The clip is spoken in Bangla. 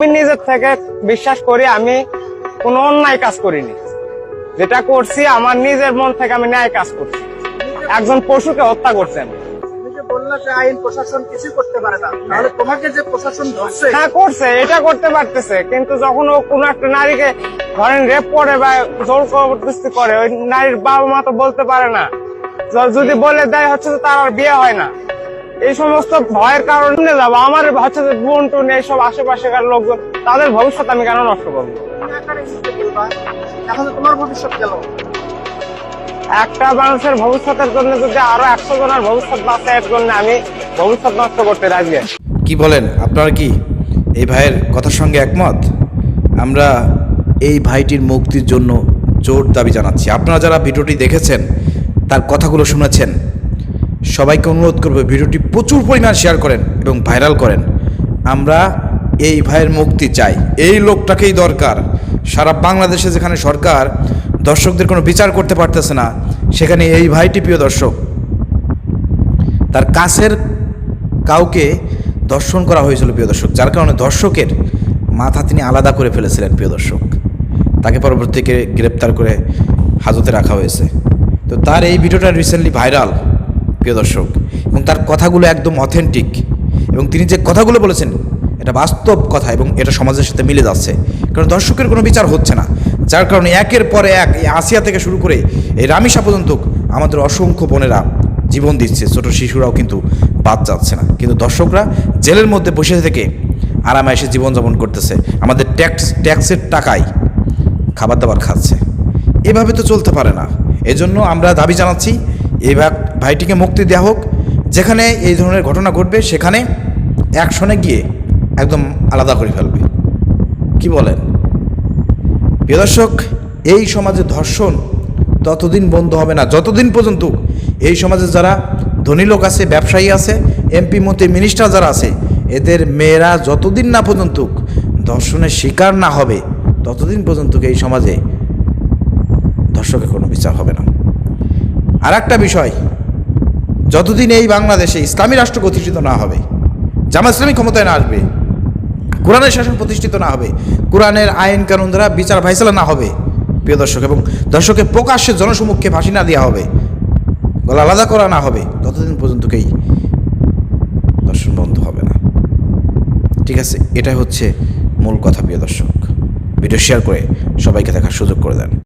আমি নিজের থেকে বিশ্বাস করি আমি কোনো অন্যায় কাজ করিনি। যেটা করছি আমার নিজের মন থেকে আমি ন্যায় কাজ করছি। একজন পশুকে হত্যা করছেন। আইন প্রশাসন কিছু করতে পারে না, তাহলে তোমাকে যে প্রশাসন ধরছে হ্যাঁ করছে, এটা করতে পারতেছে, কিন্তু যখন ও কোনো একটা নারীকে ধরেন রেপ করে বা জোর জবরদস্তি করে, ওই নারীর বাবা মা তো বলতে পারে না, যদি বলে দেয় হচ্ছে যে তার আর বিয়ে হয় না। এই সমস্ত ভয়ের কারণে যাবো আমার হচ্ছে যে বোন টুন এইসব আশেপাশেকার লোকজন, তাদের ভবিষ্যৎ আমি কেন নষ্ট করবো? এখন তোমার ভবিষ্যৎ গেল। একটা মানুষের ভবিষ্যতের জন্য যদি আরো 100 জনের ভবিষ্যৎ বাঁচে, এর জন্য আমি ভবিষ্যৎ নষ্ট করতে রাজি আছি। কি বলেন আপনারা, কি এই ভাইয়ের কথার সঙ্গে একমত? আমরা এই ভাইটির মুক্তির জন্য জোর দাবি জানাচ্ছি। আপনারা যারা ভিডিওটি দেখেছেন, তার কথাগুলো শুনেছেন, সবাইকে অনুরোধ করব ভিডিওটি প্রচুর পরিমাণ শেয়ার করেন এবং ভাইরাল করেন। আমরা এই ভাইয়ের মুক্তি চাই, এই লোকটাকেই দরকার। সারা বাংলাদেশে যেখানে সরকার দর্শকদের কোনো বিচার করতে পারতেছে না, সেখানে এই ভাইটি, প্রিয় দর্শক, তার কাছের কাউকে দর্শন করা হয়েছিল প্রিয় দর্শক, যার কারণে দর্শকের মাথা তিনি আলাদা করে ফেলেছিলেন প্রিয় দর্শক। তাকে পরবর্তীতে গ্রেপ্তার করে হাজতে রাখা হয়েছে। তো তার এই ভিডিওটা রিসেন্টলি ভাইরাল প্রিয় দর্শক, এবং তার কথাগুলো একদম অথেন্টিক, এবং তিনি যে কথাগুলো বলেছেন এটা বাস্তব কথা এবং এটা সমাজের সাথে মিলে যাচ্ছে। কারণ দর্শকের কোনো বিচার হচ্ছে না, যার কারণে একের পরে এক এই আসিয়া থেকে শুরু করে এই রামিসা পর্যন্ত আমাদের অসংখ্য বোনেরা জীবন দিচ্ছে, ছোট শিশুরাও কিন্তু বাদ যাচ্ছে না। কিন্তু দর্শকরা জেলের মধ্যে বসে থেকে আরামে এসে জীবনযাপন করতেছে, আমাদের ট্যাক্সের টাকায় খাবার দাবার খাচ্ছে। এভাবে তো চলতে পারে না। এজন্য আমরা দাবি জানাচ্ছি এই ভাইটিকে মুক্তি দেওয়া হোক। যেখানে এই ধরনের ঘটনা ঘটবে সেখানে অ্যাকশনে গিয়ে একদম আলাদা করে ফেলবে। কি বলেন প্রিয় দর্শক? এই সমাজে ধর্ষণ ততদিন বন্ধ হবে না যতদিন পর্যন্ত এই সমাজে যারা ধনী লোক আছে, ব্যবসায়ী আছে, এমপি মন্ত্রী মিনিস্টার যারা আছে, এদের মেয়েরা যতদিন না পর্যন্ত ধর্ষণের শিকার না হবে, ততদিন পর্যন্ত এই সমাজে ধর্ষকের কোনো বিচার হবে না। আর একটা বিষয়, যতদিন এই বাংলাদেশে ইসলামী রাষ্ট্র প্রতিষ্ঠিত না হবে, জামাত ইসলামী ক্ষমতায় না আসবে, কোরআনের শাসন প্রতিষ্ঠিত না হবে, কোরআনের আইন কানুন দ্বারা বিচার ফাইসালা না হবে প্রিয় দর্শক, এবং দর্শকের প্রকাশ্যে জনসমক্ষে ফাঁসি না দেওয়া হবে, গলা আলাদা করা না হবে, ততদিন পর্যন্ত দর্শন বন্ধ হবে না। ঠিক আছে, এটাই হচ্ছে মূল কথা প্রিয় দর্শক। ভিডিও শেয়ার করে সবাইকে দেখার সুযোগ করে দেন।